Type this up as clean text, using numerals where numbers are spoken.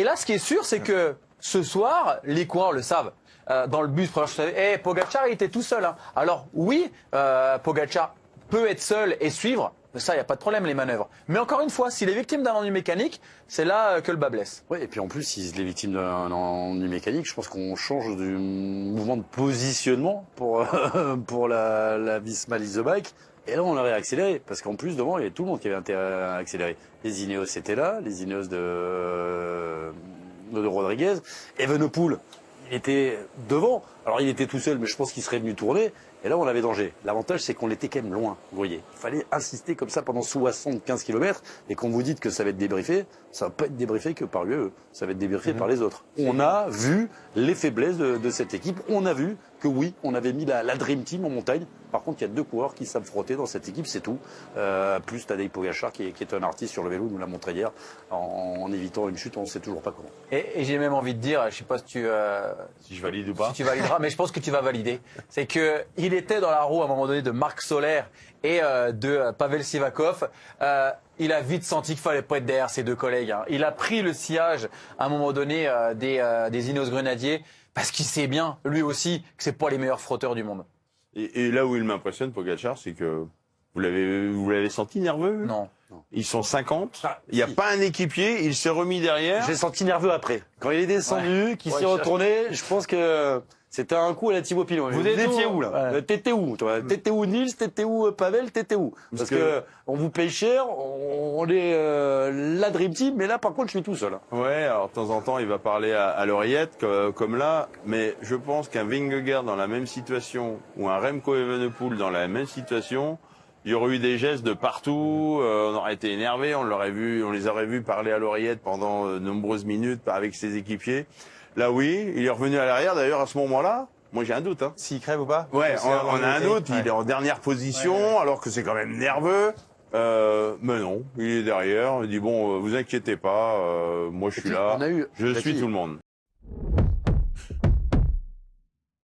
Et là, ce qui est sûr, c'est que ce soir, les coureurs le savent. Dans le bus, Pogacar, il était tout seul. Hein. Alors oui, Pogacar peut être seul et suivre. Ça, il n'y a pas de problème, les manœuvres. Mais encore une fois, s'il est victime d'un ennui mécanique, c'est là que le bas blesse. Oui, et puis en plus, s'il est victime d'un ennui mécanique, je pense qu'on change du mouvement de positionnement pour, pour la Visma Lease the Bike. Et là, on aurait accéléré. Parce qu'en plus, devant, il y avait tout le monde qui avait intérêt à accélérer. Les Ineos étaient là, les Ineos de Rodriguez. Evenepoel, il était devant. Alors, il était tout seul, mais je pense qu'il serait venu tourner. Et là, on avait danger. L'avantage, c'est qu'on était quand même loin, vous voyez. Il fallait insister comme ça pendant 75 km. Et quand vous dites que ça va être débriefé, ça va pas être débriefé que par l'UE. Ça va être débriefé par les autres. On a vu les faiblesses de cette équipe. On a vu que oui, on avait mis la Dream Team en montagne. Par contre, il y a deux coureurs qui savent frotter dans cette équipe, c'est tout. Plus Tadej Pogacar, qui est un artiste sur le vélo, nous l'a montré hier, en évitant une chute, on ne sait toujours pas comment. Et j'ai même envie de dire, je sais pas si tu Si je valide ou pas. si tu valideras, mais je pense que tu vas valider. C'est que il était dans la roue à un moment donné de Marc Soler et de Pavel Sivakov. Il a vite senti qu'il fallait pas être derrière ses deux collègues. Hein. Il a pris le sillage à un moment donné des Ineos Grenadiers parce qu'il sait bien, lui aussi, que c'est pas les meilleurs frotteurs du monde. Et là où il m'impressionne, Pogacar, c'est que vous l'avez senti nerveux? Non. Ils sont 50. Ah, Il n'y a si. pas un équipier. Il s'est remis derrière. J'ai senti nerveux après. Quand il est descendu, qu'il s'est retourné, je pense que c'était un coup à la Thibaut Pinot. Vous étiez où là? Ouais. T'étais où toi? T'étais où Nils? T'étais où Pavel? T'étais où? Parce que on vous paye cher, on est la Dream Team, mais là par contre je suis tout seul. Ouais, alors de temps en temps, il va parler à l'oreillette, comme là. Mais je pense qu'un Vingegaard dans la même situation, ou un Remco Evenepoel dans la même situation, il y aurait eu des gestes de partout, on aurait été énervé, on les aurait vus parler à l'oreillette pendant de nombreuses minutes avec ses équipiers. Là, oui, il est revenu à l'arrière. D'ailleurs, à ce moment-là, moi j'ai un doute. Hein. S'il crève ou pas? Ouais, on a un doute. Ouais. Il est en dernière position, alors que c'est quand même nerveux. Mais non, il est derrière. Il dit bon, vous inquiétez pas, moi je suis là. On a eu, Je suis tout le monde.